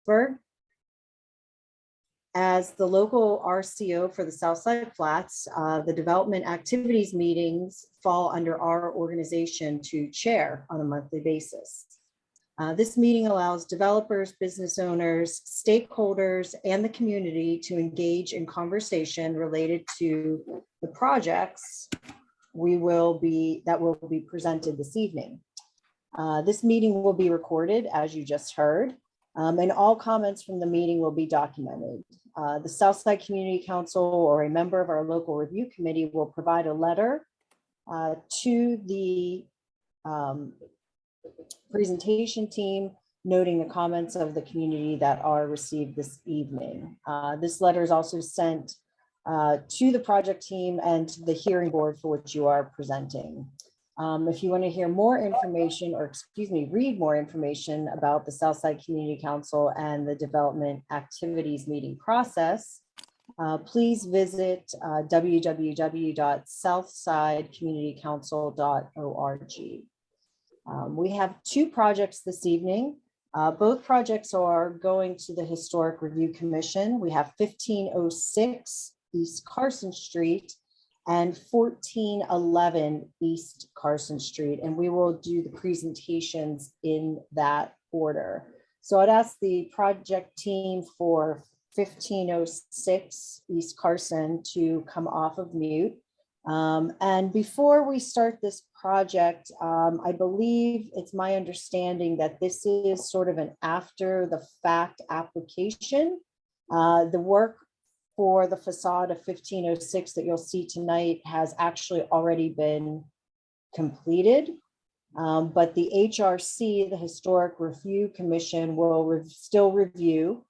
Pittsburgh. As the local RCO for the Southside Flats, the development activities meetings fall under our organization to chair on a monthly basis. This meeting allows developers, business owners, stakeholders, and the community to engage in conversation related to the projects that will be presented this evening. This meeting will be recorded, as you just heard, and all comments from the meeting will be documented. The Southside Community Council or a member of our local review committee will provide a letter to the presentation team noting the comments of the community that are received this evening. This letter is also sent to the project team and to the hearing board for which you are presenting. If you want to hear more information, or read more information about the Southside Community Council and the development activities meeting process, please visit www.southsidecommunitycouncil.org. We have two projects this evening. Both projects are going to the Historic Review Commission. We have 1506 East Carson Street and 1411 East Carson Street, and we will do the presentations in that order. So I'd ask the project team for 1506 East Carson to come off of mute. And before we start this project, I believe it's my understanding that this is sort of an after the fact application. The work for the facade of 1506 that you'll see tonight has actually already been completed. But the HRC, the Historic Review Commission, will still review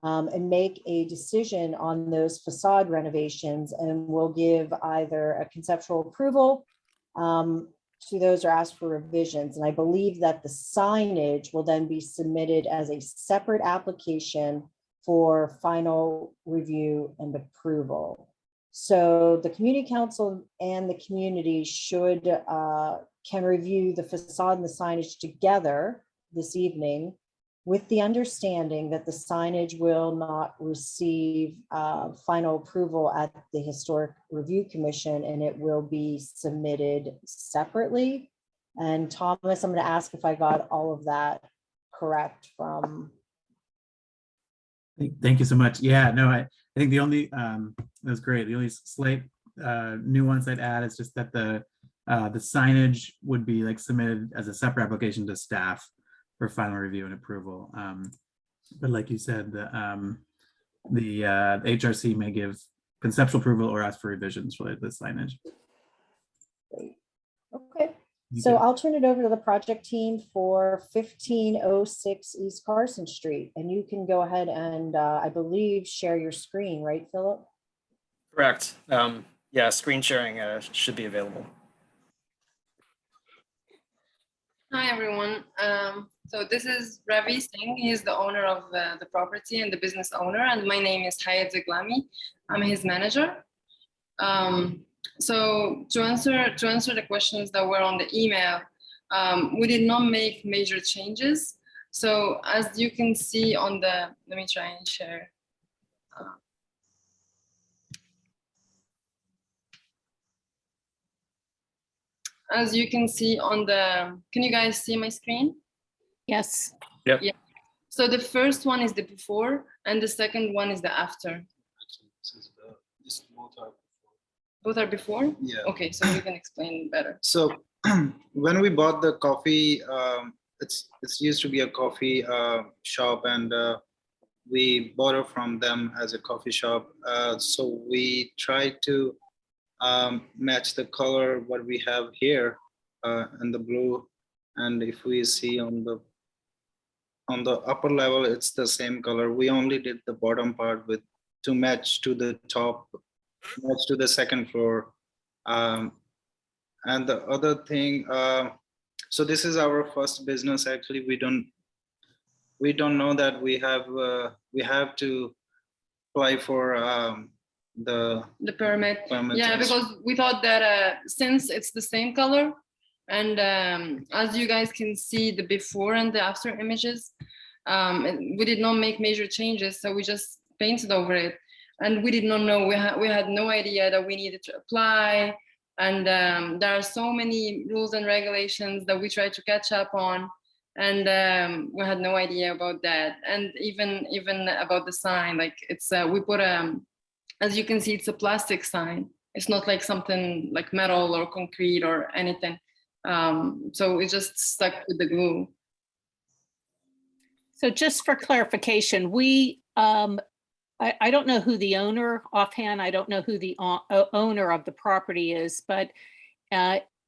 and make a decision on those facade renovations, and will give either a conceptual approval to those or ask for revisions. And I believe that the signage will then be submitted as a separate application for final review and approval. So the community council and the community can review the facade and the signage together this evening, with the understanding that the signage will not receive final approval at the Historic Review Commission, and it will be submitted separately. And Thomas, I'm going to ask if I got all of that correct from. Thank you so much. Yeah, no, I think the only, that was great. The only slight nuance I'd add is just that the signage would be like submitted as a separate application to staff for final review and approval. But like you said, the HRC may give conceptual approval or ask for revisions related to the signage. Okay, so I'll turn it over to the project team for 1506 East Carson Street, and you can go ahead and I believe share your screen, right, Philip? Correct. Yeah, screen sharing should be available. Hi, everyone. So this is Ravi Singh. He is the owner of the property and the business owner, and my name is Hayat Zaglami. I'm his manager. So to answer the questions that were on the email, we did not make major changes. So as you can see on the, let me try and share. As you can see on the, can you guys see my screen? Yes. Yep. Yeah. So the first one is the before, and the second one is the after. Both are before? Yeah. Okay, so you can explain better. So when we bought the coffee, it's used to be a coffee shop, and we bought it from them as a coffee shop. So we tried to match the color what we have here in the blue, and if we see on the upper level, it's the same color. We only did the bottom part to match to the top, match to the second floor. And the other thing, so this is our first business. Actually, we don't know that we have to apply for the permit. Yeah, because we thought that since it's the same color, and as you guys can see the before and the after images, we did not make major changes, so we just painted over it. And we did not know, we had no idea that we needed to apply. And there are so many rules and regulations that we tried to catch up on. And we had no idea about that. And even about the sign, like it's, we put, as you can see, it's a plastic sign. It's not like something like metal or concrete or anything. So it just stuck with the glue. So just for clarification, we, I don't know who the owner offhand, I don't know who the owner of the property is, but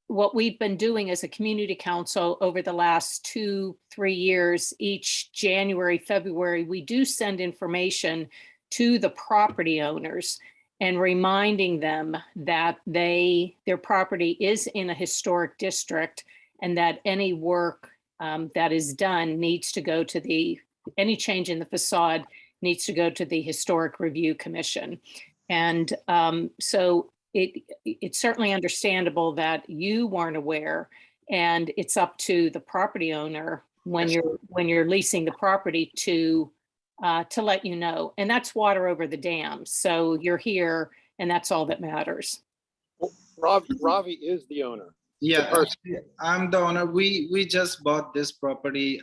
what we've been doing as a community council over the last 2-3 years, each January, February, we do send information to the property owners and reminding them that their property is in a historic district and that any work that is done needs to go to any change in the facade needs to go to the Historic Review Commission. And so it's certainly understandable that you weren't aware, and it's up to the property owner when you're leasing the property to let you know. And that's water over the dam. So you're here and that's all that matters. Well, Ravi is the owner. Yeah, I'm the owner. We just bought this property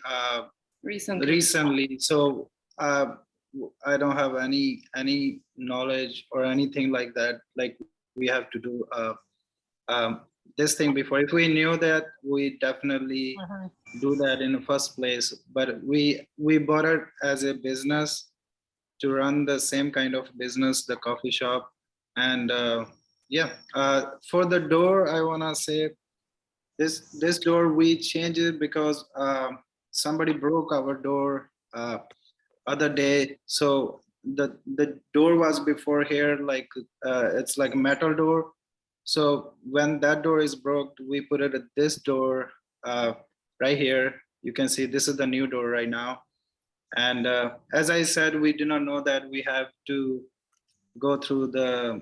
recently. So I don't have any knowledge or anything like that. Like we have to do this thing before. If we knew that, we definitely do that in the first place. But we bought it as a business to run the same kind of business, the coffee shop. And yeah, for the door, I wanna say this door we changed it because somebody broke our door other day. So the door was before here, like it's like a metal door. So when that door is broke, we put it at this door right here. You can see this is the new door right now. And as I said, we do not know that we have to go through the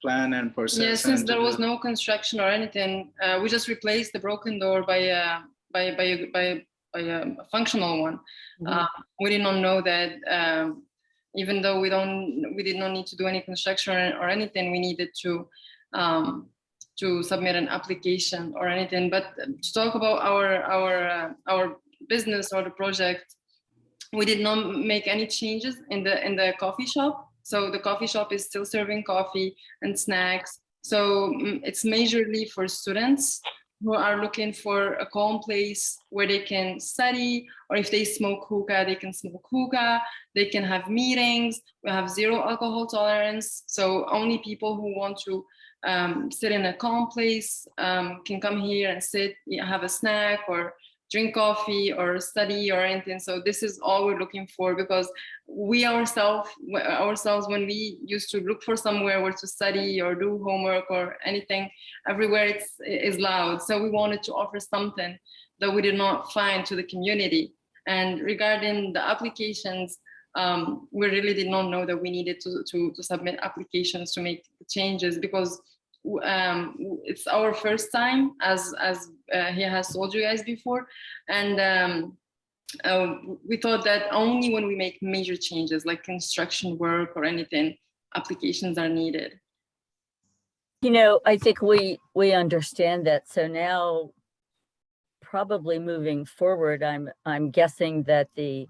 plan and process. Yeah, since there was no construction or anything, we just replaced the broken door by a functional one. We did not know that even though we did not need to do any construction or anything, we needed to submit an application or anything. But to talk about our business or the project, we did not make any changes in the coffee shop. So the coffee shop is still serving coffee and snacks. So it's majorly for students who are looking for a calm place where they can study, or if they smoke hookah, they can smoke hookah, they can have meetings. We have 0 alcohol tolerance. So only people who want to sit in a calm place can come here and sit, have a snack or drink coffee or study or anything. So this is all we're looking for, because we ourselves, when we used to look for somewhere where to study or do homework or anything, everywhere is loud. So we wanted to offer something that we did not find to the community. And regarding the applications, we really did not know that we needed to submit applications to make changes, because it's our first time, as he has told you guys before, and we thought that only when we make major changes like construction work or anything, applications are needed. You know, I think we understand that. So now, probably moving forward, I'm guessing that the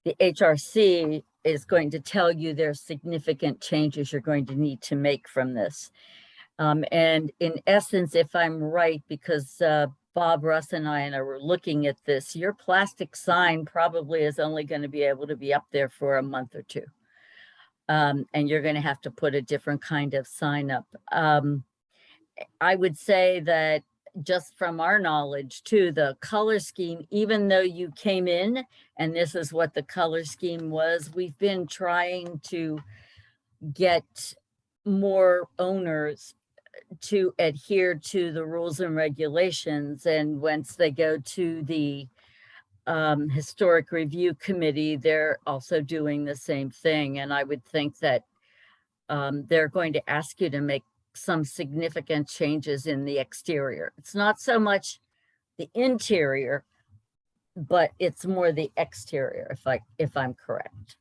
HRC is going to tell you there's significant changes you're going to need to make from this. And in essence, if I'm right, because Bob, Russ, and I are looking at this, your plastic sign probably is only going to be able to be up there for a month or two. And you're going to have to put a different kind of sign up. I would say that just from our knowledge too, the color scheme, even though you came in and this is what the color scheme was, we've been trying to get more owners to adhere to the rules and regulations. And once they go to the Historic Review Committee, they're also doing the same thing. And I would think that they're going to ask you to make some significant changes in the exterior. It's not so much the interior, but it's more the exterior, if I'm correct.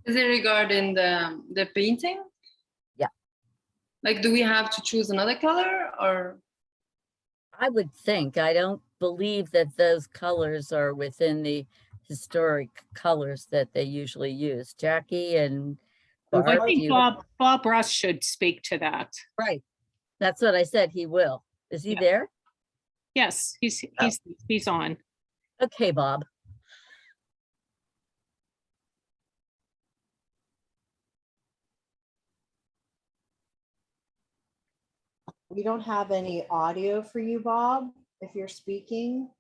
Is it regarding the painting? Yeah. Like, do we have to choose another color or? I would think, I don't believe that those colors are within the historic colors that they usually use. Jackie and I Barb, think you, Bob Russ should speak to that. right. That's what I said, he will. Is he Yeah. there? Yes, he's on. Okay, Bob. We don't have any audio for you, Bob, if you're speaking.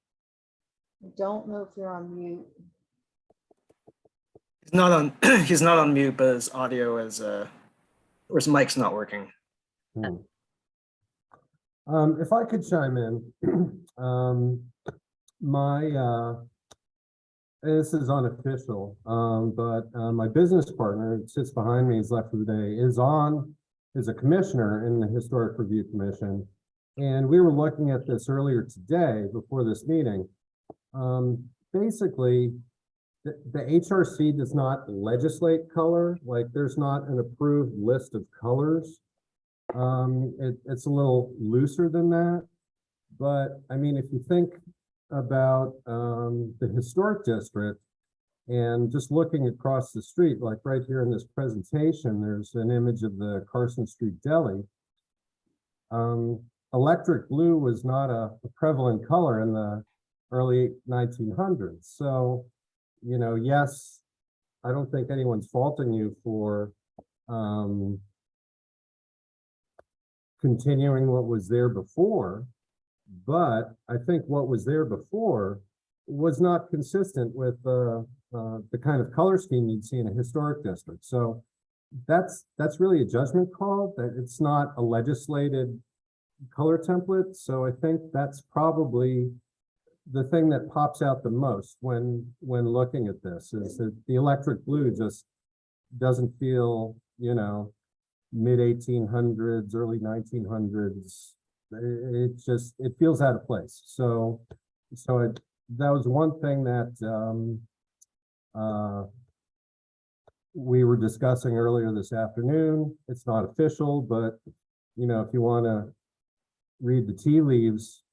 I don't know if you're on mute. He's not on. He's not on mute, but his audio is or his mic's not working. If I could chime in, this is unofficial, but my business partner that sits behind me, he's left for the day, is a commissioner in the Historic Review Commission. And we were looking at this earlier today before this meeting. Basically, the HRC does not legislate color, like there's not an approved list of colors. It's a little looser than that. But I mean, if you think about the historic district and just looking across the street, like right here in this presentation, there's an image of the Carson Street Deli. Electric blue was not a prevalent color in the early 1900s. So, you know, yes, I don't think anyone's faulting you for continuing what was there before, but I think what was there before was not consistent with the kind of color scheme you'd see in a historic district. So that's really a judgment call, that it's not a legislated color template. So I think that's probably the thing that pops out the most when looking at this, is that the electric blue just doesn't feel, you know, mid 1800s, early 1900s. It feels out of place. So that was one thing that we were discussing earlier this afternoon. It's not official, but you know, if you want to read the tea leaves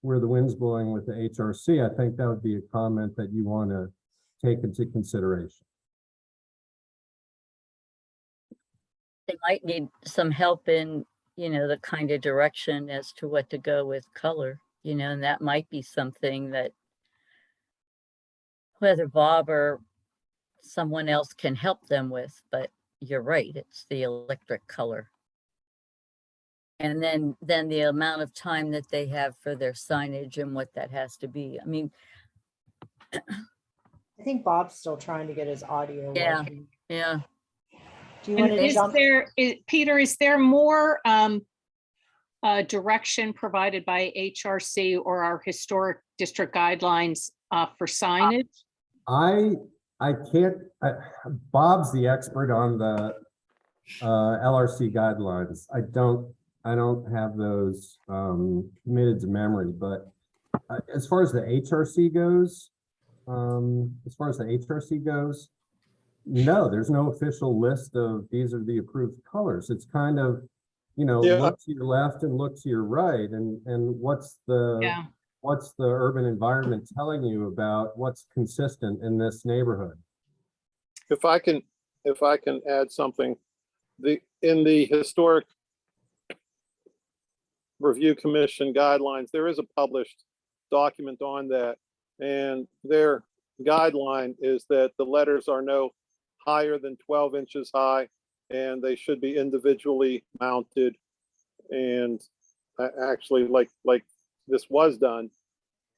where the wind's blowing with the HRC, I think that would be a comment that you want to take into consideration. They might need some help in, you know, the kind of direction as to what to go with color, you know, and that might be something that whether Bob or someone else can help them with, but you're right, it's the electric color. And then the amount of time that they have for their signage and what that has to be. I mean, I think Bob's still trying to get his audio Yeah. working. yeah, Do you And want to is jump? Peter, is there more direction provided by HRC or our historic district guidelines for signage? I can't, Bob's the expert on the LRC guidelines. I don't have those committed to memory, but as far as the HRC goes, no, there's no official list of these are the approved colors. It's kind of, you know, Yeah. look to your left and look to your right, and what's the urban environment telling you about what's consistent in this neighborhood? If I can add something, in the Historic Review Commission guidelines, there is a published document on that, and their guideline is that the letters are no higher than 12 inches high, and they should be individually mounted. And actually, like this was done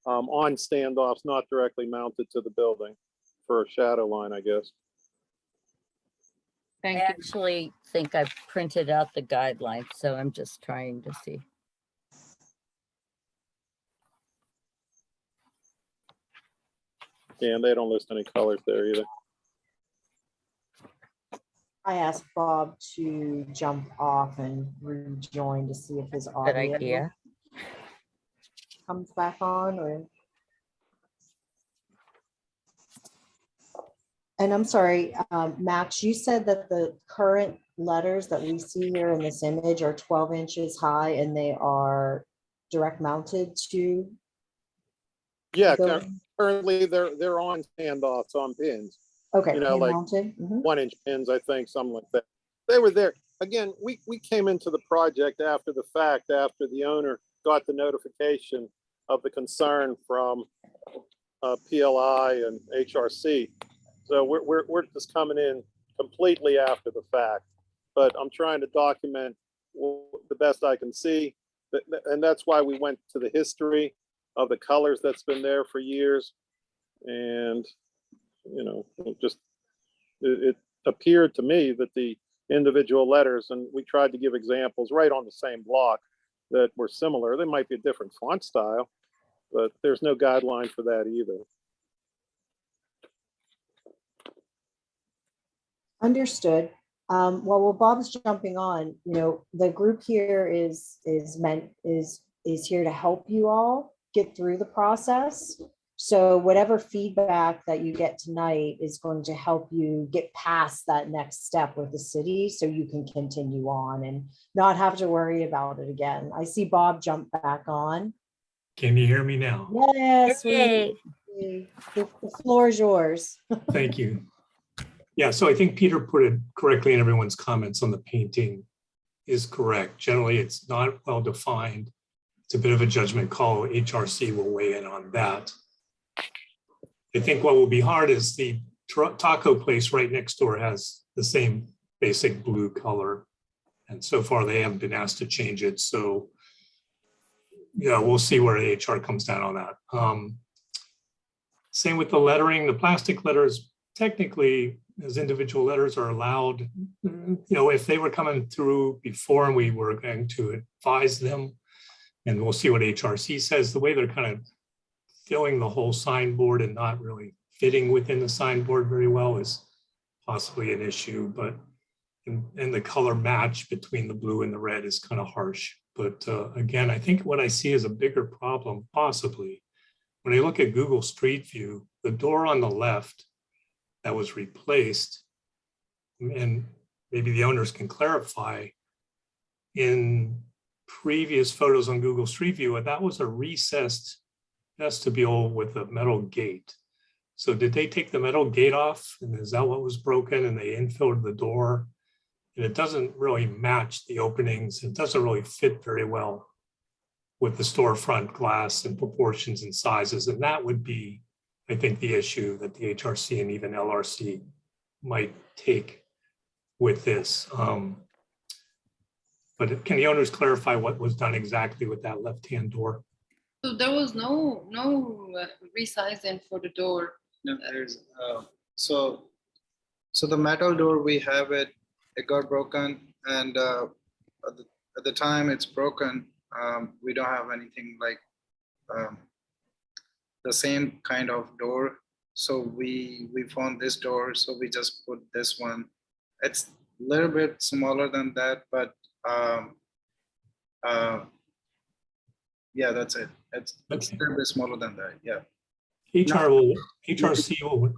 on standoffs, not directly mounted to the building for a shadow line, I guess. I Thank you. actually think I printed out the guidelines, so I'm just trying to see. Yeah, and they don't list any colors there either. I asked Bob to jump off and rejoin to see if his Good audio idea. comes back on, or And I'm sorry, Max, you said that the current letters that we see here in this image are 12 inches high and they are direct mounted to Yeah, the building? currently they're on standoffs on pins, Okay, you know, like mounted. Mhm. 1-inch pins, I think, something like that. They were there. Again, we came into the project after the fact, after the owner got the notification of the concern from PLI and HRC. So we're just coming in completely after the fact, but I'm trying to document the best I can see. And that's why we went to the history of the colors that's been there for years. And, you know, it appeared to me that the individual letters, and we tried to give examples right on the same block that were similar. They might be a different font style, but there's no guideline for that either. Understood. While Bob's jumping on, you know, the group here is here to help you all get through the process. So whatever feedback that you get tonight is going to help you get past that next step with the city so you can continue on and not have to worry about it again. I see Bob jump back on. Can you hear me now? Yes, Yay. the floor is yours. Thank you. Yeah, so I think Peter put it correctly in everyone's comments on the painting is correct. Generally, it's not well defined. It's a bit of a judgment call. HRC will weigh in on that. I think what will be hard is the taco place right next door has the same basic blue color. And so far they haven't been asked to change it. So yeah, we'll see where HR comes down on that. Same with the lettering. The plastic letters, technically, as individual letters are allowed, you know, if they were coming through before and we were going to advise them, and we'll see what HRC says, the way they're kind of filling the whole signboard and not really fitting within the signboard very well is possibly an issue, but and the color match between the blue and the red is kind of harsh. But again, I think what I see is a bigger problem, possibly, when I look at Google Street View, the door on the left that was replaced, and maybe the owners can clarify, in previous photos on Google Street View, that was a recessed vestibule with a metal gate. So did they take the metal gate off? And is that what was broken? And they infilled the door? And it doesn't really match the openings. It doesn't really fit very well with the storefront glass and proportions and sizes. And that would be, I think, the issue that the HRC and even LRC might take with this. But can the owners clarify what was done exactly with that left-hand door? So there was no resizing for the door. No, there's so the metal door, we have it got broken, and at the time it's broken, we don't have anything like the same kind of door. So we found this door, so we just put this one. It's a little bit smaller than that, but yeah, that's it. It's a little bit smaller than that. Yeah. HRC will, I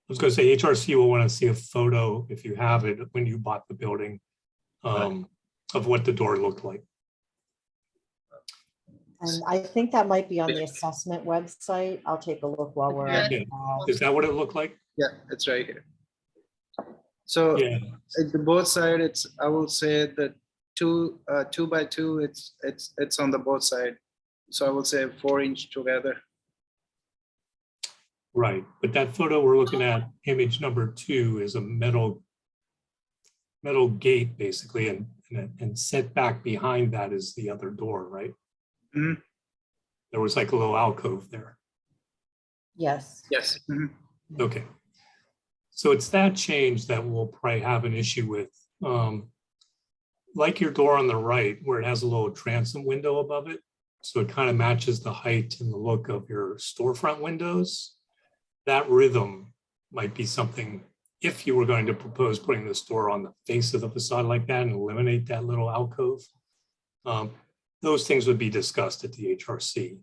was going to say, HRC will want to see a photo, if you have it, when you bought the building, of what the door looked like. And I think that might be on the assessment website. I'll take a look while we're. Okay. Is that what it looked like? Yeah, it's right here. So Yeah. at the both side, it's, I will say that 2 by 2, it's on the both side. So I will say 4-inch together. Right, but that photo we're looking at, image number 2, is a metal gate basically, and set back behind that is the other door, right? Mhm. There was like a little alcove there. Yes. Yes. Mhm. Okay. So it's that change that we'll probably have an issue with. Like your door on the right, where it has a little transom window above it. So it kind of matches the height and the look of your storefront windows. That rhythm might be something, if you were going to propose putting the store on the face of the facade like that and eliminate that little alcove. those things would be discussed at the HRC.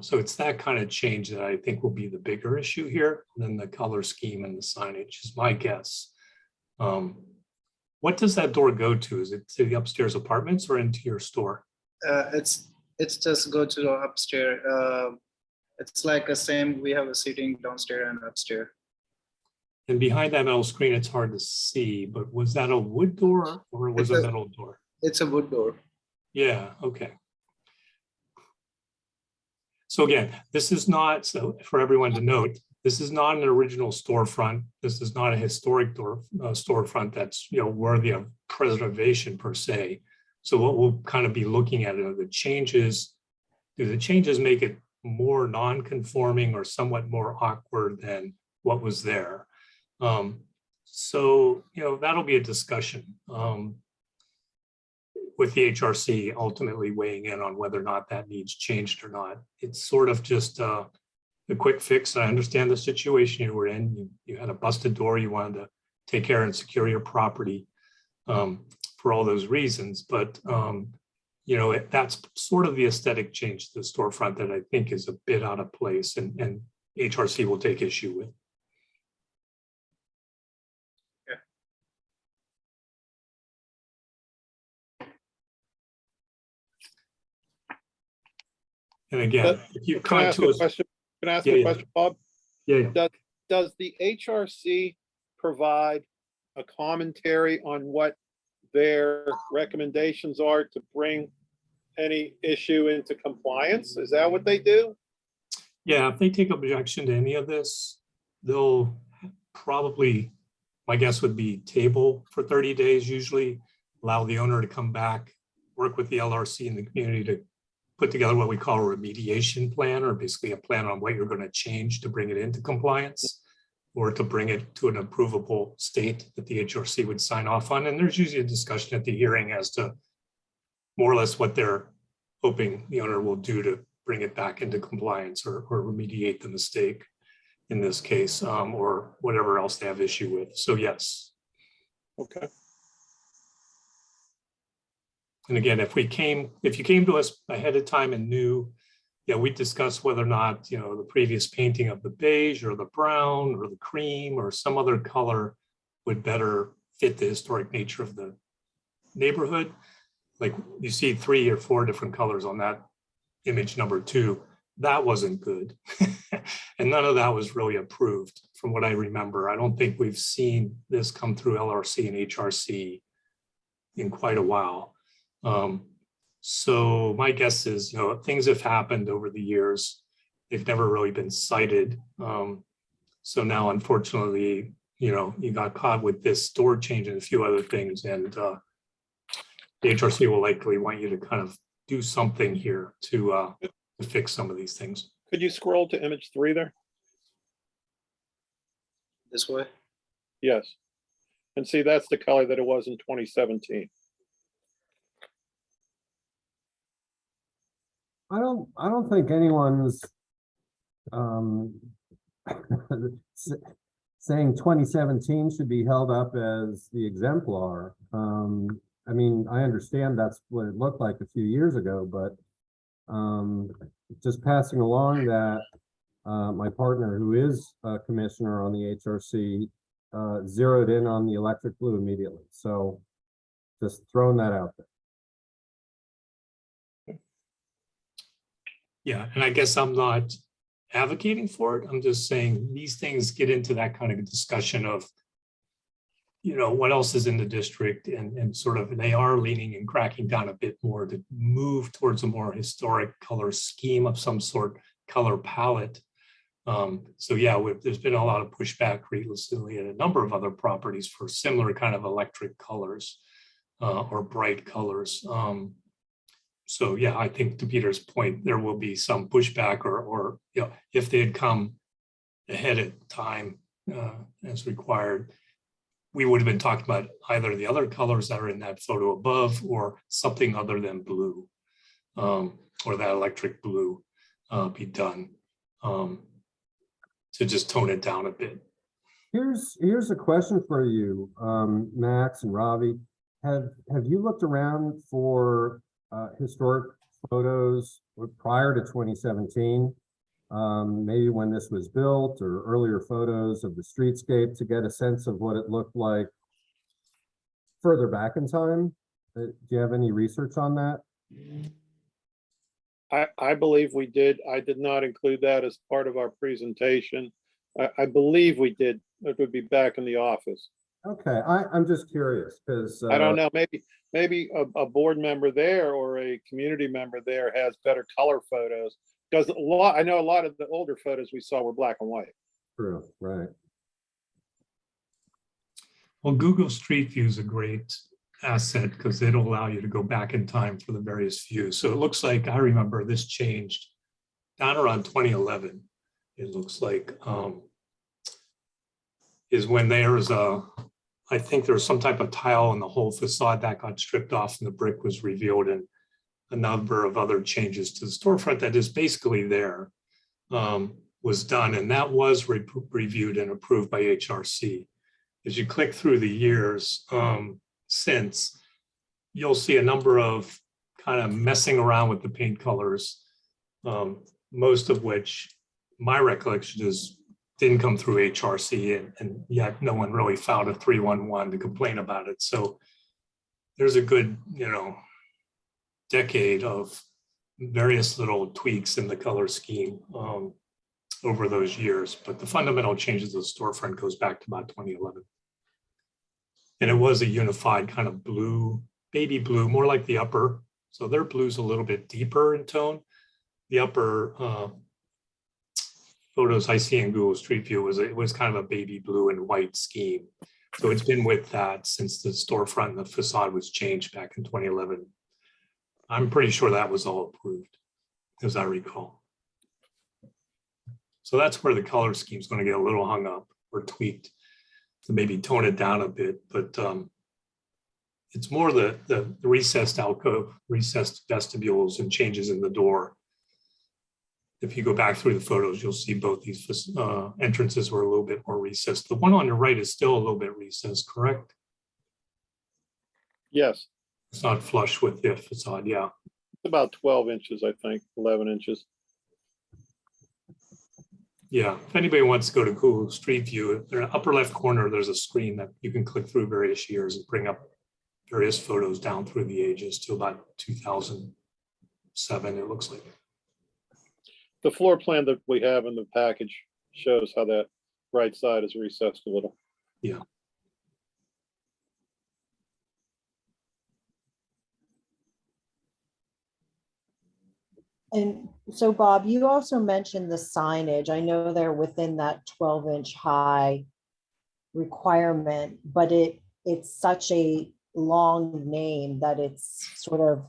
So it's that kind of change that I think will be the bigger issue here than the color scheme and the signage is my guess. What does that door go to? Is it to the upstairs apartments or into your store? It's just go to the upstairs. It's like a same, we have a seating downstairs and upstairs. And behind that metal screen, it's hard to see, but was that a wood door or was it a metal door? It's a wood door. Yeah, okay. So again, this is not, so for everyone to note, this is not an original storefront. This is not a historic storefront that's, you know, worthy of preservation per se. So what we'll kind of be looking at are the changes. Do the changes make it more non-conforming or somewhat more awkward than what was there? So, you know, that'll be a discussion with the HRC ultimately weighing in on whether or not that needs changed or not. It's sort of just a quick fix. I understand the situation you were in. You had a busted door. You wanted to take care and secure your property for all those reasons. But, you know, that's sort of the aesthetic change to the storefront that I think is a bit out of place and HRC will take issue with. And again, if you Can I come ask to a us, question? Can I ask Yeah, a yeah. question, Bob? yeah, Does the HRC provide a commentary on what their recommendations are to bring any issue into compliance? Is that what they do? yeah, if they take objection to any of this, they'll probably, my guess would be table for 30 days usually, allow the owner to come back, work with the LRC and the community to put together what we call a remediation plan, or basically a plan on what you're going to change to bring it into compliance or to bring it to an approvable state that the HRC would sign off on. And there's usually a discussion at the hearing as to more or less what they're hoping the owner will do to bring it back into compliance or remediate the mistake in this case, or whatever else they have issue with. So yes. Okay. And again, if you came to us ahead of time and knew, yeah, we discussed whether or not, you know, the previous painting of the beige or the brown or the cream or some other color would better fit the historic nature of the neighborhood. Like you see 3 or 4 different colors on that image number 2, that wasn't good. And none of that was really approved from what I remember. I don't think we've seen this come through LRC and HRC in quite a while. So my guess is, you know, things have happened over the years. They've never really been cited. So now, unfortunately, you know, you got caught with this door change and a few other things, and the HRC will likely want you to kind of do something here to fix some of these things. Could you scroll to image 3 there? This way. Yes. And see, that's the color that it was in 2017. I don't think anyone's saying 2017 should be held up as the exemplar. I mean, I understand that's what it looked like a few years ago, but just passing along that my partner, who is a commissioner on the HRC, zeroed in on the electric blue immediately. So just throwing that out there. Yeah, and I guess I'm not advocating for it. I'm just saying these things get into that kind of discussion of, you know, what else is in the district, and sort of they are leaning and cracking down a bit more to move towards a more historic color scheme of some sort, color palette. So yeah, there's been a lot of pushback recently at a number of other properties for similar kind of electric colors or bright colors. So yeah, I think to Peter's point, there will be some pushback, or you know, if they had come ahead of time as required, we would have been talking about either the other colors that are in that photo above or something other than blue, or that electric blue be done to just tone it down a bit. Here's a question for you, Max and Ravi. Have you looked around for historic photos prior to 2017, maybe when this was built, or earlier photos of the streetscape to get a sense of what it looked like further back in time? Do you have any research on that? I believe we did. I did not include that as part of our presentation. I believe we did. It would be back in the office. Okay, I'm just curious because I don't know, maybe a board member there or a community member there has better color photos. Because I know a lot of the older photos we saw were black and white. True, right. Well, Google Street View is a great asset because it'll allow you to go back in time for the various views. So it looks like, I remember this changed down around 2011. It looks like is when there was I think there was some type of tile in the whole facade that got stripped off and the brick was revealed, and a number of other changes to the storefront that is basically there was done, and that was reviewed and approved by HRC. As you click through the years since, you'll see a number of kind of messing around with the paint colors, most of which my recollection is didn't come through HRC, and yet no one really filed a 311 to complain about it. So there's a good, decade of various little tweaks in the color scheme over those years. But the fundamental changes of the storefront goes back to about 2011. And it was a unified kind of blue, baby blue, more like the upper. So their blue's a little bit deeper in tone. The upper photos I see in Google Street View was kind of a baby blue and white scheme. So it's been with that since the storefront and the facade was changed back in 2011. I'm pretty sure that was all approved, as I recall. So that's where the color scheme is going to get a little hung up or tweaked to maybe tone it down a bit. But it's more the recessed alcove, recessed vestibules, and changes in the door. If you go back through the photos, you'll see both these entrances were a little bit more recessed. The one on the right is still a little bit recessed, correct? Yes, It's not flush with the facade, yeah. it's about 12 inches, I think, 11 inches. Yeah, if anybody wants to go to Google Street View, in the upper left corner, there's a screen that you can click through various years and bring up various photos down through the ages to about 2007, it looks like. The floor plan that we have in the package shows how that right side is recessed a little. Yeah. And so, Bob, you also mentioned the signage. I know they're within that 12-inch high requirement, but it's such a long name that it's sort of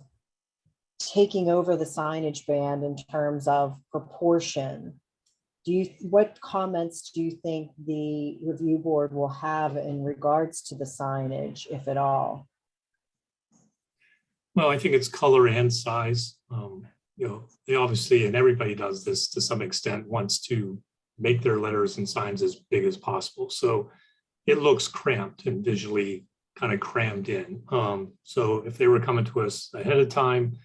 taking over the signage band in terms of proportion. What comments do you think the review board will have in regards to the signage, if at all? Well, I think it's color and size. They obviously, and everybody does this to some extent, wants to make their letters and signs as big as possible. So it looks cramped and visually kind of crammed in. So if they were coming to us ahead of time,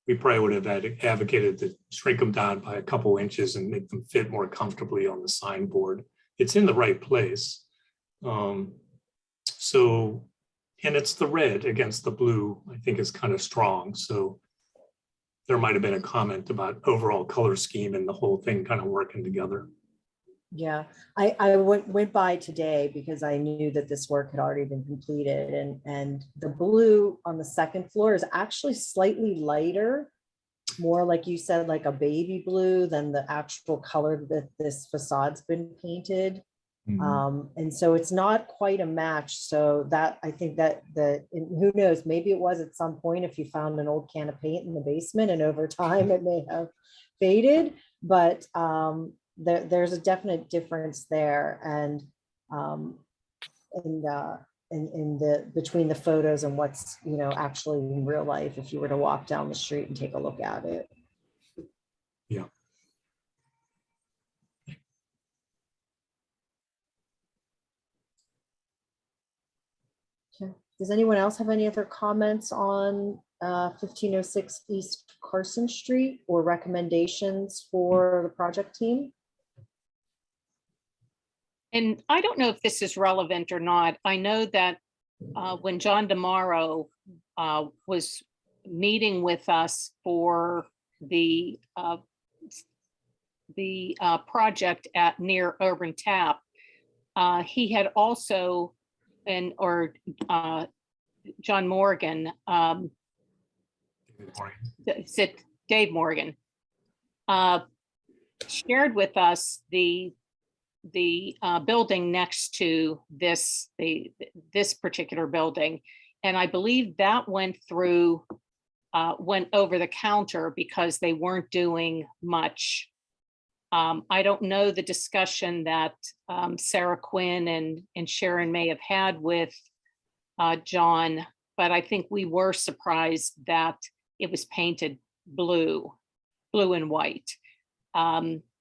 we probably would have advocated to shrink them down by a couple inches and make them fit more comfortably on the signboard. It's in the right place. And it's the red against the blue, I think is kind of strong. So there might have been a comment about overall color scheme and the whole thing kind of working together. Yeah, I went by today because I knew that this work had already been completed, and the blue on the second floor is actually slightly lighter, more like you said, like a baby blue than the actual color that this facade's been painted. And so it's not quite a match. So that I think that who knows, maybe it was at some point if you found an old can of paint in the basement and over time it may have faded, but there's a definite difference there, and between the photos and what's actually in real life if you were to walk down the street and take a look at it. Yeah. Okay. Does anyone else have any other comments on 1506 East Carson Street, or recommendations for the project team? And I don't know if this is relevant or not. I know that when John DeMauro was meeting with us for the project at near Urban Tap, he had also, John Morgan, Dave Morgan, shared with us the building next to this particular building, and I believe that went over the counter because they weren't doing much. I don't know the discussion that Sarah Quinn and Sharon may have had with John, but I think we were surprised that it was painted blue and white.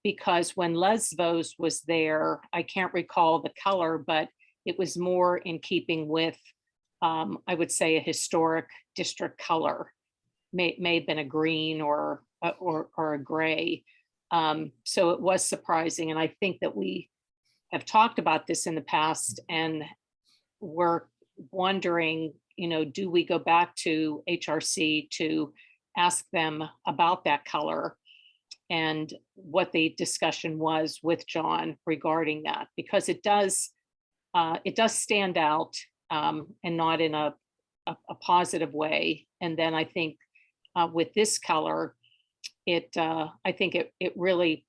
Because when Lesvos was there, I can't recall the color, but it was more in keeping with, I would say, a historic district color. May have been a green or a gray. So it was surprising. And I think that we have talked about this in the past, and we're wondering, do we go back to HRC to ask them about that color and what the discussion was with John regarding that, because it does stand out, and not in a positive way. And then I think with this color, I think it really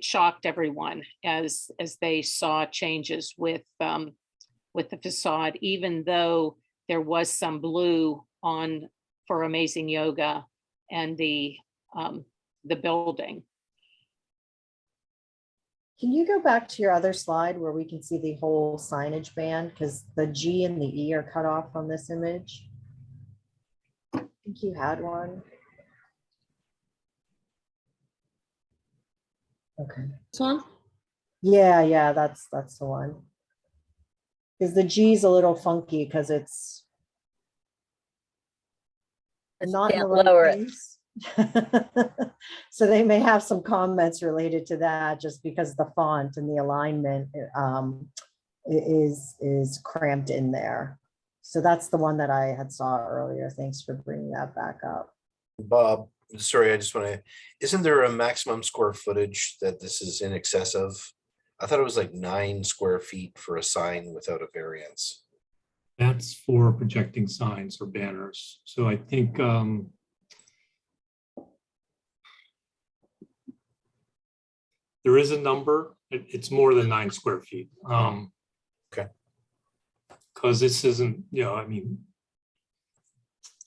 shocked everyone as they saw changes with the facade, even though there was some blue on for Amazing Yoga and the building. Can you go back to your other slide where we can see the whole signage band, because the G and the E are cut off on this image? I think you had one. Okay. This one? Yeah, that's the one. Because the G is a little funky because it's not in the Can't lower right it. place. So they may have some comments related to that, just because the font and the alignment is cramped in there. So that's the one that I had saw earlier. Thanks for bringing that back up. Bob, sorry, I just want to, isn't there a maximum square footage that this is in excess of? I thought it was like 9 square feet for a sign without a variance. That's for projecting signs or banners. So I think there is a number. It's more than 9 square feet. Okay. Because this isn't, I mean,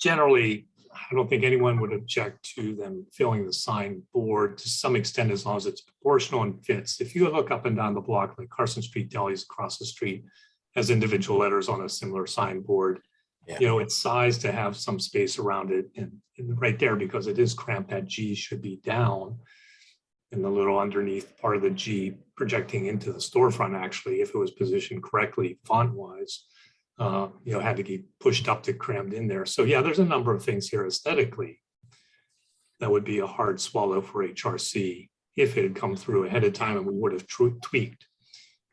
generally, I don't think anyone would object to them filling the sign board to some extent, as long as it's proportional and fits. If you look up and down the block, like Carson Street Deli's across the street has individual letters on a similar sign board. Yeah. It's sized to have some space around it, and right there, because it is cramped, that G should be down. And the little underneath part of the G projecting into the storefront, actually, if it was positioned correctly font-wise, had to get pushed up to crammed in there. So yeah, there's a number of things here aesthetically that would be a hard swallow for HRC if it had come through ahead of time and we would have tweaked.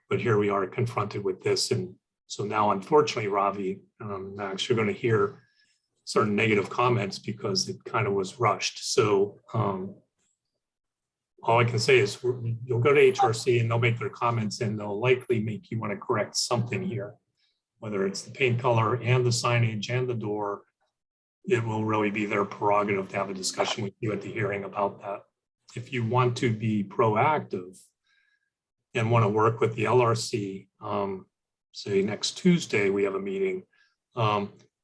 But here we are confronted with this. And so now, unfortunately, Ravi, Max, you're going to hear certain negative comments because it kind of was rushed. So all I can say is you'll go to HRC and they'll make their comments, and they'll likely make you want to correct something here. Whether it's the paint color and the signage and the door, it will really be their prerogative to have a discussion with you at the hearing about that. If you want to be proactive and want to work with the LRC, say next Tuesday, we have a meeting,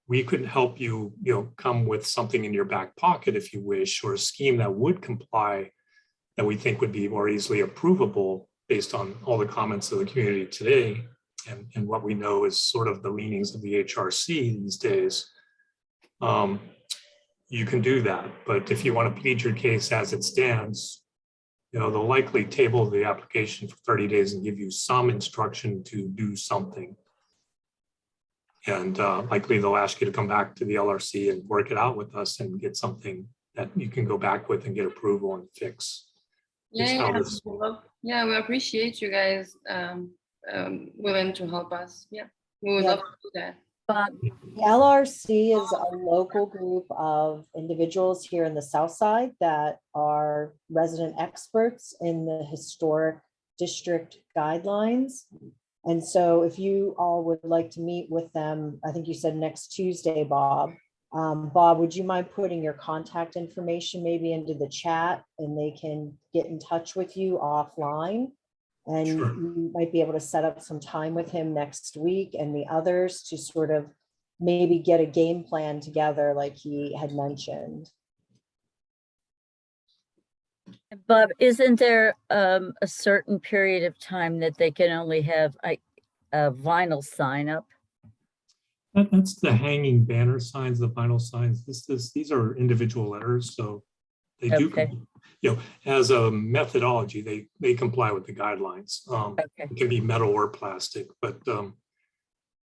we could help you, come with something in your back pocket if you wish, or a scheme that would comply, that we think would be more easily approvable based on all the comments of the community today. And what we know is sort of the leanings of the HRC these days. You can do that, but if you want to plead your case as it stands, they'll likely table the application for 30 days and give you some instruction to do something. And likely they'll ask you to come back to the LRC and work it out with us and get something that you can go back with and get approval and fix. Is how this- Yeah, we appreciate you guys willing to help us. Yeah, we would Yeah. love to do that. Bob, The LRC is a local group of individuals here in the South Side that are resident experts in the historic district guidelines. And so if you all would like to meet with them, I think you said next Tuesday, Bob. Bob, would you mind putting your contact information maybe into the chat and they can get in touch with you offline? And Sure. you might be able to set up some time with him next week and the others to sort of maybe get a game plan together like he had mentioned. Bob, isn't there a certain period of time that they can only have a vinyl sign up? That's the hanging banner signs, the vinyl signs. These are individual letters, so they do, Okay. you know, as a methodology, they comply with the guidelines. Okay. It can be metal or plastic, but to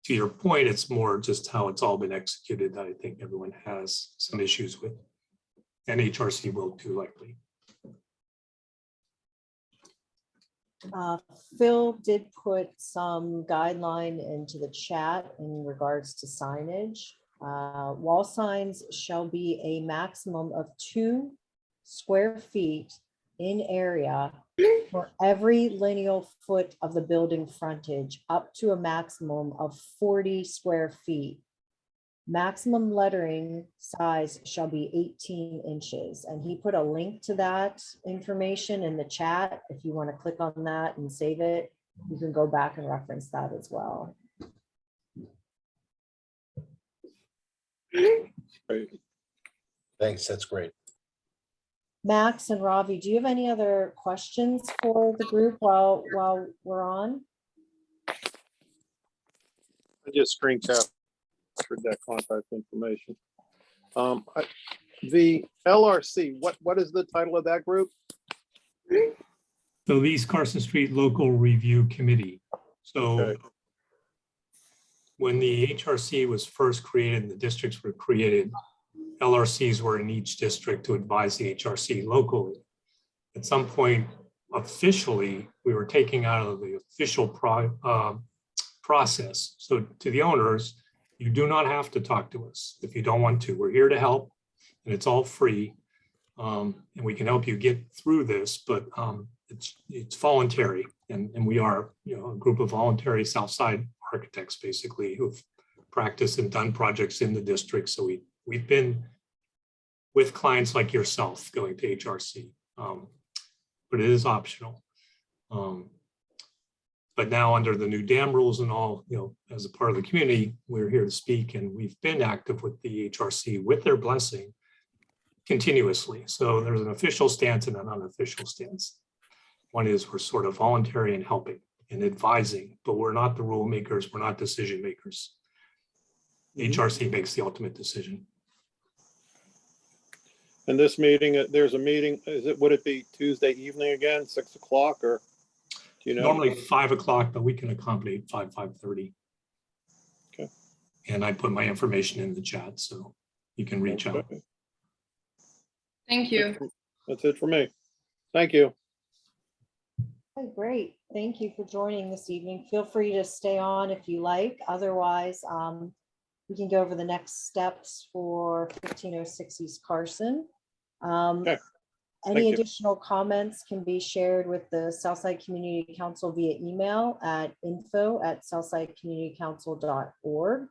your point, it's more just how it's all been executed that I think everyone has some issues with. And HRC will too, likely. Phil did put some guideline into the chat in regards to signage. Wall signs shall be a maximum of 2 square feet in area for every lineal foot of the building frontage, up to a maximum of 40 square feet. Maximum lettering size shall be 18 inches. And he put a link to that information in the chat. If you want to click on that and save it, you can go back and reference that as well. Great. Thanks, that's great. Max and Ravi, do you have any other questions for the group while we're on? I just screen captured that contact information. The LRC, what is the title of that group? So the East Carson Street Local Review Committee. So Okay. when the HRC was first created and the districts were created, LRCs were in each district to advise the HRC locally. At some point, officially, we were taking out of the official process. So to the owners, you do not have to talk to us if you don't want to. We're here to help, and it's all free. And we can help you get through this, but it's voluntary. And we are, you know, a group of voluntary Southside architects, basically, who've practiced and done projects in the district. So we've been with clients like yourself going to HRC, but it is optional. But now under the new dam rules and all, you know, as a part of the community, we're here to speak, and we've been active with the HRC with their blessing continuously. So there's an official stance and an unofficial stance. One is we're sort of voluntary and helping and advising, but we're not the rule makers. We're not decision makers. The HRC makes the ultimate decision. And this meeting, there's a meeting, would it be Tuesday evening again, 6 o'clock, or do you know? Normally 5 o'clock, but we can accommodate 5:30. Okay. And I put my information in the chat, so you can reach out. Okay. Thank you. That's it for me. Thank you. Okay, great. Thank you for joining this evening. Feel free to stay on if you like. Otherwise, we can go over the next steps for 1506 East Carson. Okay. Any Thank you. additional comments can be shared with the Southside Community Council via email at info@southsidecommunitycouncil.org.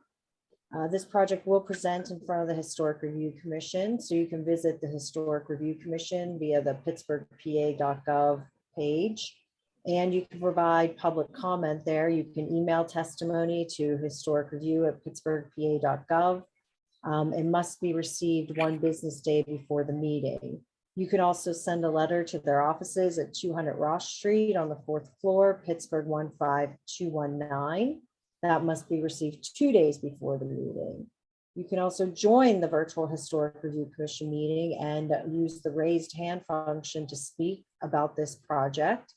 This project will present in front of the Historic Review Commission, so you can visit the Historic Review Commission via the pittsburghpa.gov page, and you can provide public comment there. You can email testimony to historicreview@pittsburghpa.gov. It must be received 1 business day before the meeting. You can also send a letter to their offices at 200 Ross Street on the 4th floor, Pittsburgh 15219. That must be received 2 days before the meeting. You can also join the virtual Historic Review Commission meeting and use the raised hand function to speak about this project,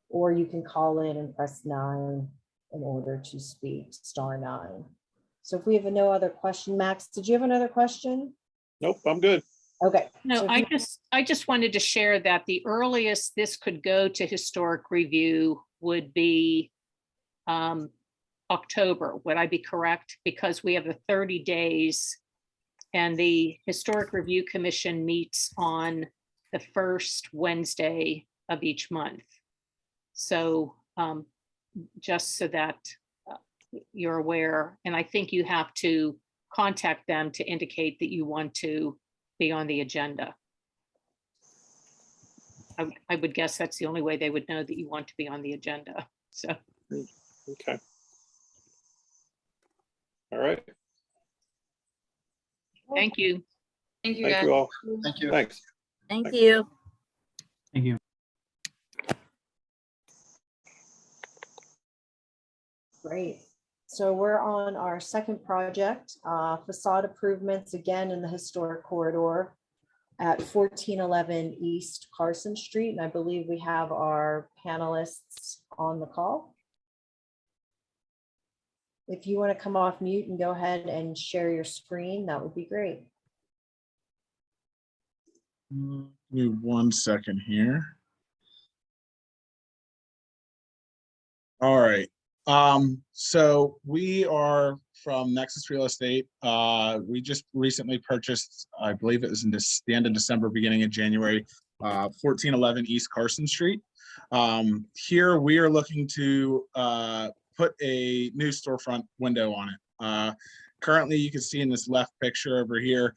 or you can call in and press 9 in order to speak, *9. So if we have no other question, Max, did you have another question? Nope, I'm good. Okay. No, so if I just wanted to share that the earliest this could go to historic review would be October. Would I be correct? Because we have the 30 days and the Historic Review Commission meets on the first Wednesday of each month. So just so that you're aware, and I think you have to contact them to indicate that you want to be on the agenda. I would guess that's the only way they would know that you want to be on the agenda. So. Okay. All right. Thank you. Thank you, Thank guys. you all. Thank you. Thanks. Thank you. Thank you. Great. So we're on our second project, facade improvements, again in the historic corridor at 1411 East Carson Street. And I believe we have our panelists on the call. If you want to come off mute and go ahead and share your screen, that would be great. Give me 1 second here. All right. So we are from Nexus Real Estate. We just recently purchased, I believe it was in the end of December, beginning of January, 1411 East Carson Street. Here we are looking to put a new storefront window on it. Currently, you can see in this left picture over here,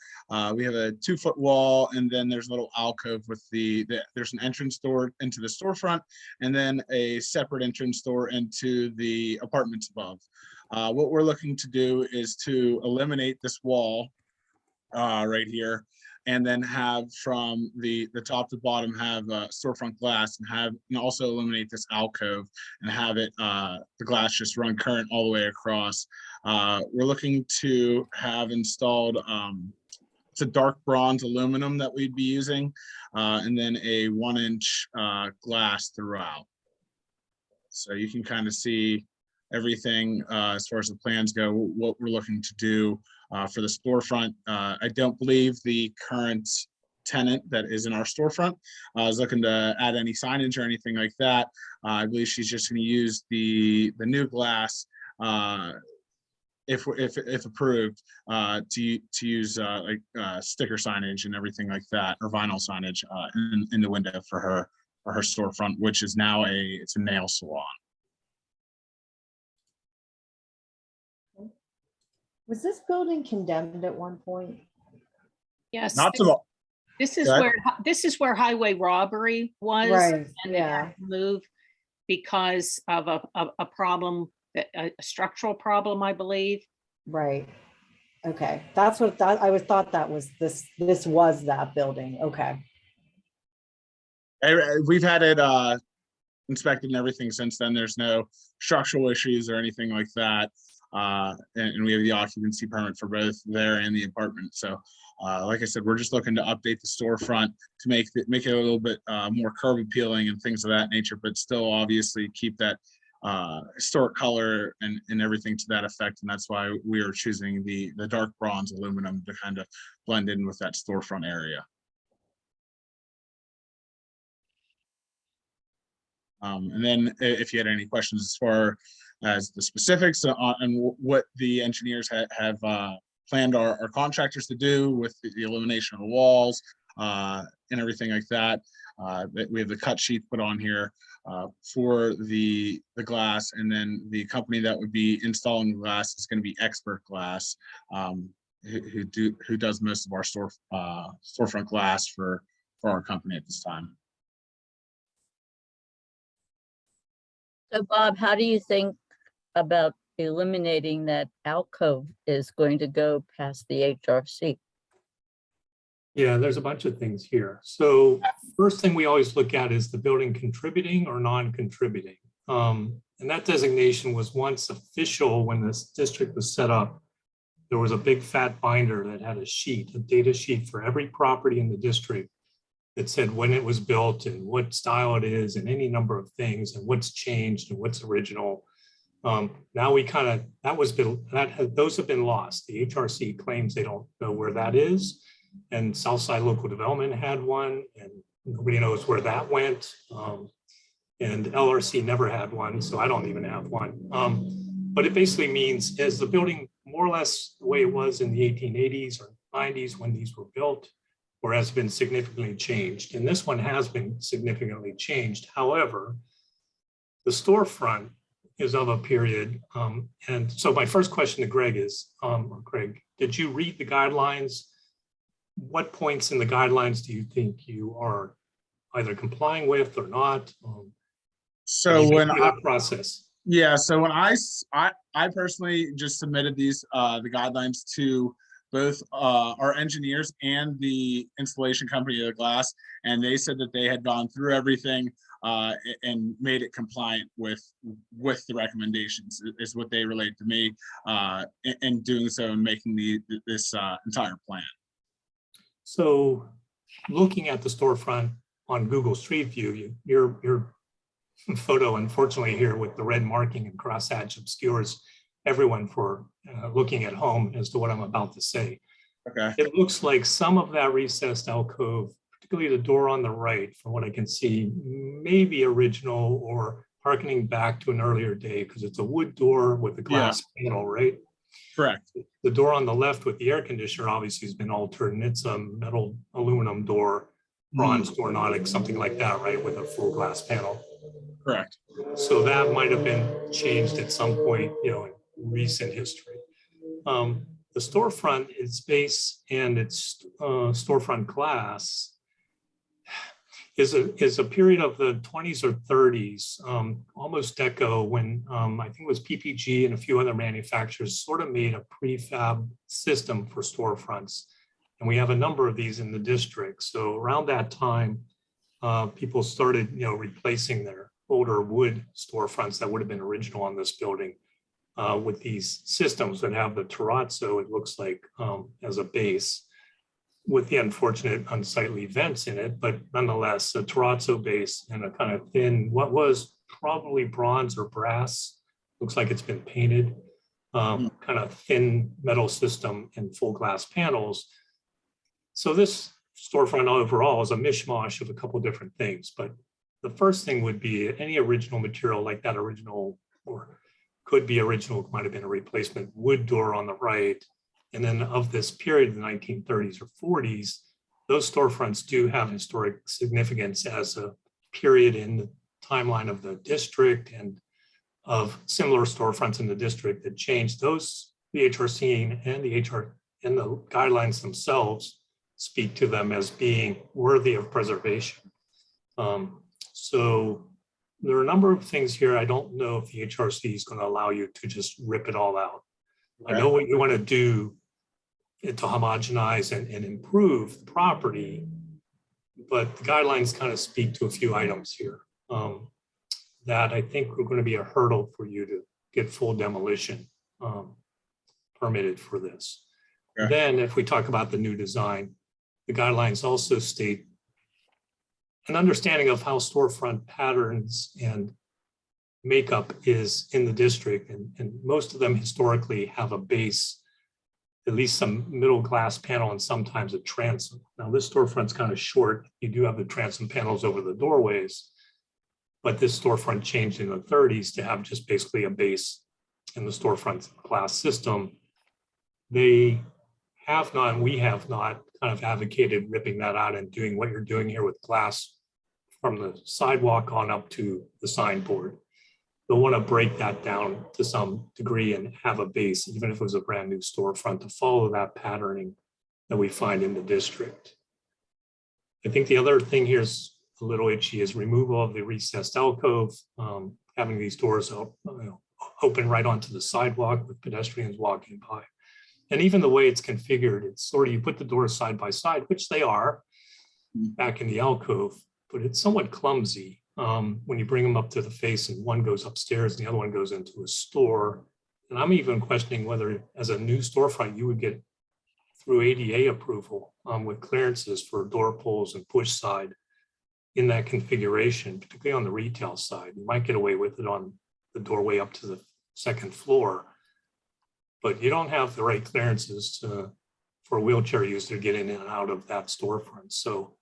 we have a 2-foot wall, and then there's a little alcove with there's an entrance door into the storefront, and then a separate entrance door into the apartments above. What we're looking to do is to eliminate this wall right here, and then have from the top to bottom have storefront glass, and also eliminate this alcove and have it the glass just run current all the way across. We're looking to have installed it's a dark bronze aluminum that we'd be using, and then a 1-inch glass throughout. So you can kind of see everything as far as the plans go, what we're looking to do for the storefront. I don't believe the current tenant that is in our storefront is looking to add any signage or anything like that. I believe she's just going to use the new glass, if approved, to use like sticker signage and everything like that, or vinyl signage in the window for her storefront, which is now it's a nail salon. Was this building condemned at one point? Yes. Not so much. This is Go where highway robbery was. Right, And it yeah. had to move because of a problem, a structural problem, I believe. Right. Okay, that's what I thought that was this was that building. Okay. We've had it inspected and everything since then. There's no structural issues or anything like that. And we have the occupancy permit for both there and the apartment. So like I said, we're just looking to update the storefront to make it a little bit more curb appealing and things of that nature, but still obviously keep that historic color and everything to that effect. And that's why we are choosing the dark bronze aluminum to kind of blend in with that storefront area. And then if you had any questions as far as the specifics on what the engineers have planned our contractors to do with the elimination of the walls and everything like that, we have the cut sheet put on here for the glass, and then the company that would be installing the glass is going to be Expert Glass, who does most of our storefront glass for our company at this time. So Bob, how do you think about eliminating that alcove is going to go past the HRC? Yeah, there's a bunch of things here. So first thing we always look at is the building contributing or non-contributing. And that designation was once official when this district was set up. There was a big fat binder that had a data sheet for every property in the district that said when it was built and what style it is and any number of things and what's changed and what's original. Now we kind of, those have been lost. The HRC claims they don't know where that is. And Southside Local Development had one, and nobody knows where that went. And LRC never had one, so I don't even have one. But it basically means, is the building more or less the way it was in the 1880s or 90s when these were built, or has been significantly changed? And this one has been significantly changed. However, the storefront is of a period. And so my first question to Greg is, Greg, did you read the guidelines? What points in the guidelines do you think you are either complying with or not? So when process. Yeah, so when I personally just submitted these the guidelines to both our engineers and the installation company of the glass, and they said that they had gone through everything and made it compliant with the recommendations, is what they relayed to me in doing so and making this entire plan. So looking at the storefront on Google Street View, your photo, unfortunately, here with the red marking and crosshatch obscures everyone for looking at home as to what I'm about to say. Okay. It looks like some of that recessed alcove, particularly the door on the right, from what I can see, maybe original or harkening back to an earlier day, because it's a wood door with a glass panel, right? Correct. The door on the left with the air conditioner obviously has been altered, and it's a metal aluminum door, bronze door, not something like that, right, with a full glass panel. Correct. So that might have been changed at some point, in recent history. The storefront, its base and its storefront glass is a period of the 20s or 30s, almost deco, when I think it was PPG and a few other manufacturers sort of made a prefab system for storefronts. And we have a number of these in the district. So around that time, people started, replacing their older wood storefronts that would have been original on this building with these systems that have the terrazzo, it looks like, as a base, with the unfortunate unsightly vents in it, but nonetheless a terrazzo base and a kind of thin, what was probably bronze or brass, looks like it's been painted, kind of thin metal system and full glass panels. So this storefront overall is a mishmash of a couple of different things, but the first thing would be any original material like that original, or could be original, might have been a replacement wood door on the right. And then of this period, the 1930s or 40s, those storefronts do have historic significance as a period in the timeline of the district and of similar storefronts in the district that changed. Those, the HRC and the guidelines themselves speak to them as being worthy of preservation. So there are a number of things here. I don't know if the HRC is going to allow you to just rip it all out. Okay. I know what you want to do to homogenize and improve the property, but the guidelines kind of speak to a few items here that I think are going to be a hurdle for you to get full demolition permitted for this. Okay. Then if we talk about the new design, the guidelines also state an understanding of how storefront patterns and makeup is in the district. And most of them historically have a base, at least some middle glass panel and sometimes a transom. Now this storefront's kind of short. You do have the transom panels over the doorways, but this storefront changed in the 30s to have just basically a base in the storefront glass system. They have not, and we have not, kind of advocated ripping that out and doing what you're doing here with glass from the sidewalk on up to the signboard. They'll want to break that down to some degree and have a base, even if it was a brand new storefront, to follow that patterning that we find in the district. I think the other thing here is a little itchy is removal of the recessed alcove, having these doors open right onto the sidewalk with pedestrians walking by. And even the way it's configured, it's sort of, you put the doors side by side, which they are back in the alcove, but it's somewhat clumsy when you bring them up to the face and one goes upstairs and the other one goes into a store. And I'm even questioning whether as a new storefront, you would get through ADA approval with clearances for door pulls and push side in that configuration, particularly on the retail side. You might get away with it on the doorway up to the second floor. But you don't have the right clearances for a wheelchair user to get in and out of that storefront. So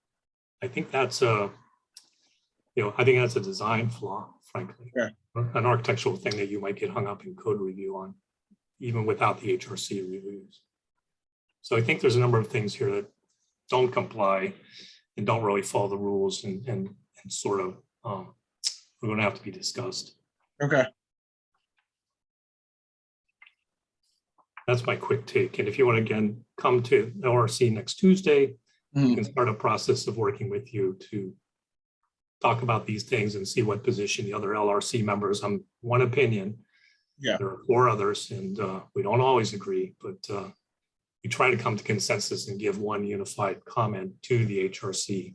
I think that's I think that's a design flaw, frankly. Yeah. An architectural thing that you might get hung up in code review on, even without the HRC reviews. So I think there's a number of things here that don't comply and don't really follow the rules and sort of we're going to have to be discussed. Okay. That's my quick take. And if you want to again come to LRC next Tuesday, we can start a process of working with you to talk about these things and see what position the other LRC members. I'm one opinion. Yeah. There are 4 others, and we don't always agree, but we try to come to consensus and give one unified comment to the HRC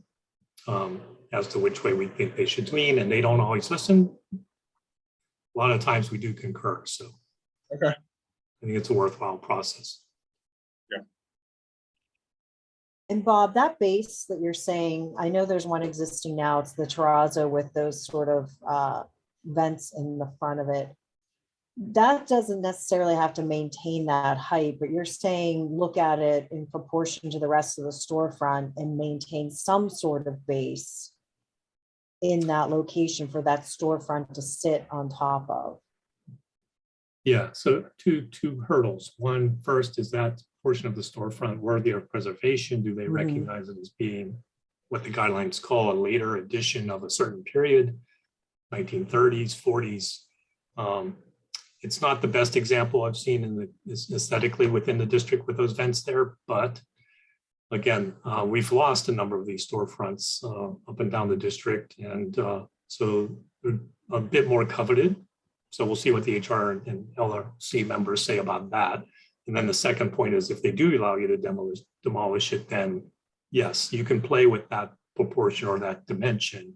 as to which way we think they should lean, and they don't always listen. A lot of times we do concur, so. Okay. I think it's a worthwhile process. And Bob, that base that you're saying, I know there's one existing now, it's the terrazzo with those sort of vents in the front of it. That doesn't necessarily have to maintain that height, but you're saying look at it in proportion to the rest of the storefront and maintain some sort of base in that location for that storefront to sit on top of. Yeah, so two hurdles. One, first, is that portion of the storefront worthy of preservation? Do they recognize it as being what the guidelines call a later edition of a certain period, 1930s, 40s? It's not the best example I've seen in the aesthetically within the district with those vents there, but again, we've lost a number of these storefronts up and down the district, and so they're a bit more coveted. So we'll see what the HR and LRC members say about that. And then the second point is, if they do allow you to demolish it, then yes, you can play with that proportion or that dimension.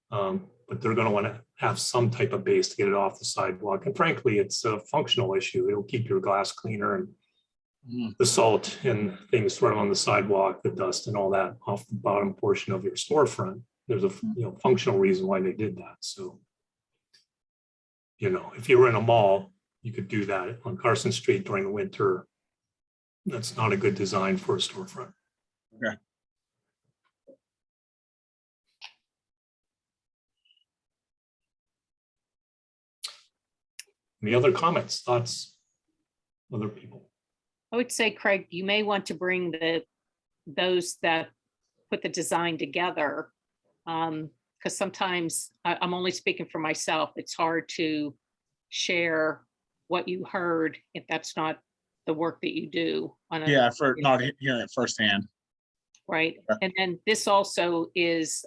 But they're going to want to have some type of base to get it off the sidewalk. And frankly, it's a functional issue. It'll keep your glass cleaner and the salt and things thrown on the sidewalk, the dust and all that off the bottom portion of your storefront. There's a functional reason why they did that. So, if you were in a mall, you could do that on Carson Street during the winter. That's not a good design for a storefront. Okay. Any other comments, thoughts, other people? I would say, Craig, you may want to bring those that put the design together. Because sometimes I'm only speaking for myself. It's hard to share what you heard if that's not the work that you do on a, for not hearing it firsthand. right. Okay. And then this also is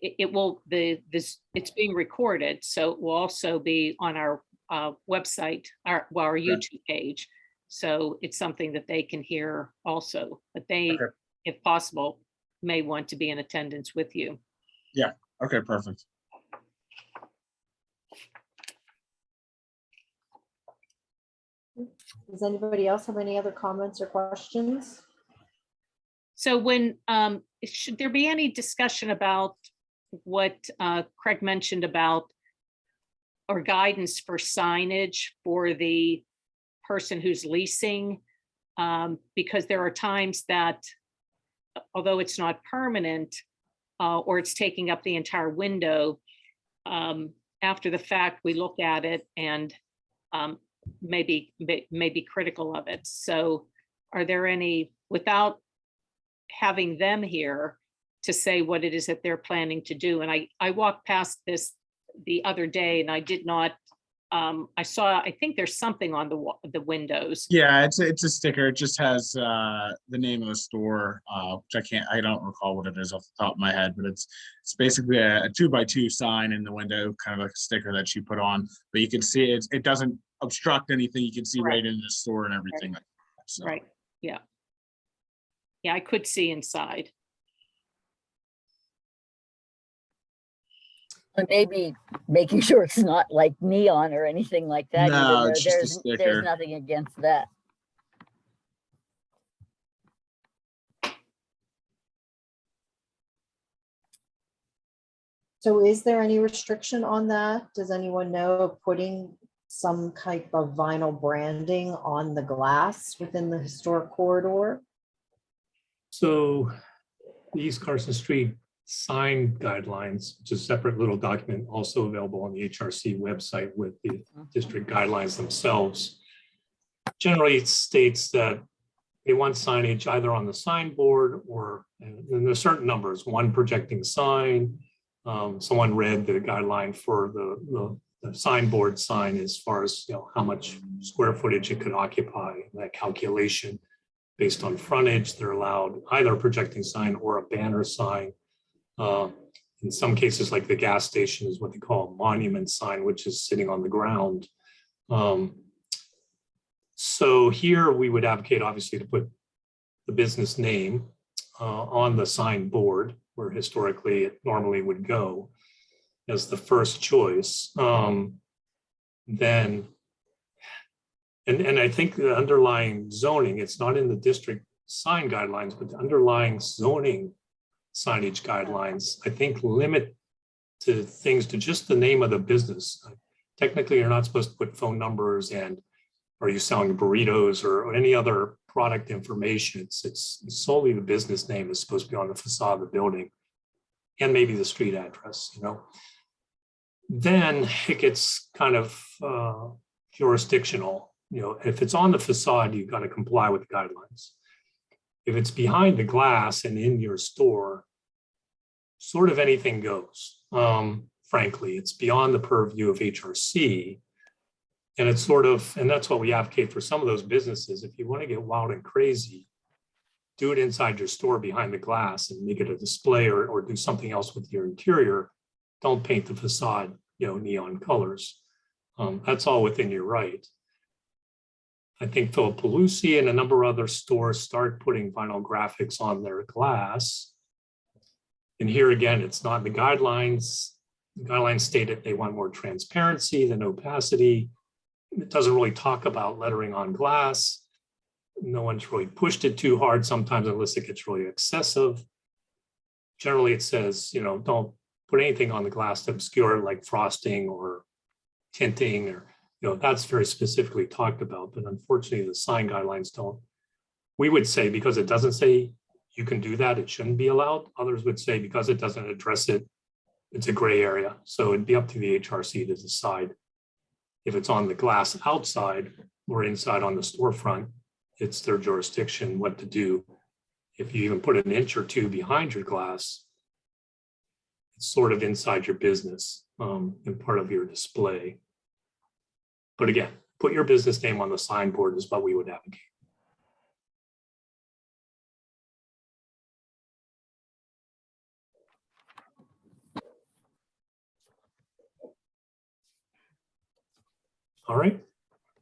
it's being recorded, so it will also be on our website, our YouTube page. So it's something that they can hear also, but they, if possible, may want to be in attendance with you. Yeah. Okay, perfect. Does anybody else have any other comments or questions? So when, should there be any discussion about what Craig mentioned about or guidance for signage for the person who's leasing? Because there are times that, although it's not permanent, or it's taking up the entire window, after the fact, we look at it and maybe critical of it. So are there any, without having them here to say what it is that they're planning to do? And I walked past this the other day and I did not, I think there's something on the windows. Yeah, it's a sticker. It just has the name of the store, which I don't recall what it is off the top of my head, but it's basically a 2x2 sign in the window, kind of like a sticker that you put on, but you can see it doesn't obstruct anything. You can see right in the store and everything. Right. So. Right. Yeah. Yeah, I could see inside. And maybe making sure it's not like neon or anything like that. No, it's just a sticker. There's nothing against that. So is there any restriction on that? Does anyone know of putting some type of vinyl branding on the glass within the historic corridor? So the East Carson Street sign guidelines, which is a separate little document also available on the HRC website with the district guidelines themselves. Generally, it states that they want signage either on the signboard or, and there's certain numbers, one projecting sign. Someone read the guideline for the signboard sign as far as, you know, how much square footage it could occupy, that calculation based on frontage. They're allowed either a projecting sign or a banner sign. In some cases, like the gas station is what they call a monument sign, which is sitting on the ground. So here we would advocate, obviously, to put the business name on the sign board where historically it normally would go as the first choice. Then, and I think the underlying zoning, it's not in the district sign guidelines, but the underlying zoning signage guidelines, I think, limit to things to just the name of the business. Technically, you're not supposed to put phone numbers and are you selling burritos or any other product information. It's solely the business name is supposed to be on the facade of the building and maybe the street address, you know. Then it gets kind of jurisdictional. You know, if it's on the facade, you've got to comply with the guidelines. If it's behind the glass and in your store, sort of anything goes. Frankly, it's beyond the purview of HRC. And it's sort of, and that's what we advocate for some of those businesses. If you want to get wild and crazy, do it inside your store behind the glass and make it a display or do something else with your interior. Don't paint the facade, you know, neon colors. That's all within your right. I think Philip Pelusi and a number of other stores start putting vinyl graphics on their glass. And here again, it's not in the guidelines. The guidelines state that they want more transparency than opacity. It doesn't really talk about lettering on glass. No one's really pushed it too hard sometimes unless it gets really excessive. Generally, it says, you know, don't put anything on the glass to obscure it, like frosting or tinting, or, you know, that's very specifically talked about. But unfortunately, the sign guidelines don't. We would say because it doesn't say you can do that, it shouldn't be allowed. Others would say because it doesn't address it, it's a gray area. So it'd be up to the HRC to decide if it's on the glass outside or inside on the storefront. It's their jurisdiction what to do. If you even put an inch or two behind your glass, it's sort of inside your business and part of your display. But again, put your business name on the signboard is what we would advocate. All right.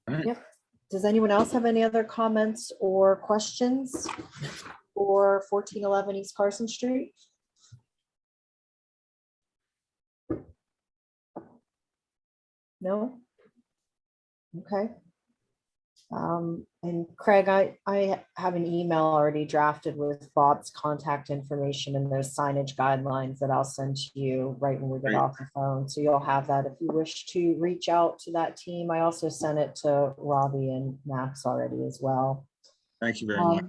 Yep. Does anyone else have any other comments or questions for 1411 East Carson Street? No? Okay. And Craig, I have an email already drafted with Bob's contact information and those signage guidelines that I'll send to you right when we get off the phone. So you'll have that if you wish to reach out to that team. I also sent it to Robbie and Max already as well. Thank you very much.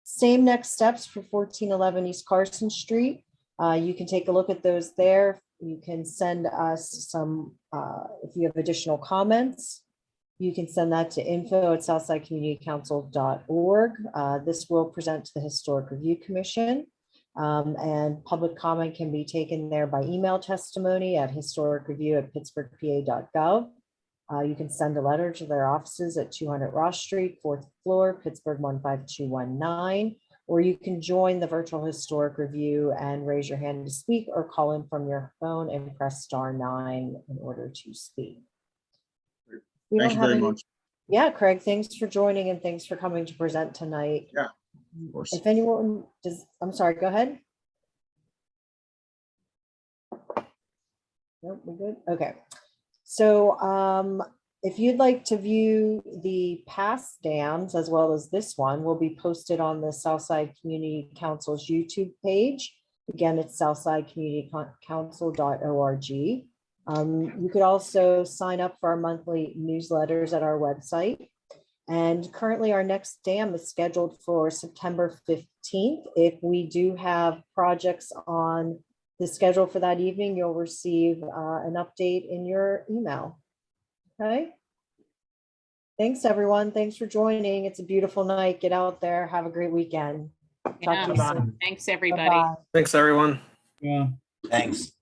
Same next steps for 1411 East Carson Street. You can take a look at those there. You can send us some, if you have additional comments, you can send that to info@southsidecommunitycouncil.org. This will present to the Historic Review Commission, and public comment can be taken there by email testimony at historicreview@pittsburghpa.gov. You can send a letter to their offices at 200 Ross Street, 4th floor, Pittsburgh 15219, or you can join the virtual historic review and raise your hand to speak or call in from your phone and press *9 in order to speak. Thank you very much. Yeah, Craig, thanks for joining and thanks for coming to present tonight. Yeah, of course. If anyone does, I'm sorry, go ahead. Nope, we're good. Okay. So if you'd like to view the past dams as well as this one, will be posted on the Southside Community Council's YouTube page. Again, it's southsidecommunitycouncil.org. You could also sign up for our monthly newsletters at our website. And currently our next dam is scheduled for September 15th. If we do have projects on the schedule for that evening, you'll receive an update in your email. Okay. Thanks, everyone. Thanks for joining. It's a beautiful night. Get out there. Have a great weekend. Talk to you Yeah. soon. Thanks, everybody. Bye-bye. Thanks, everyone. Yeah. Thanks.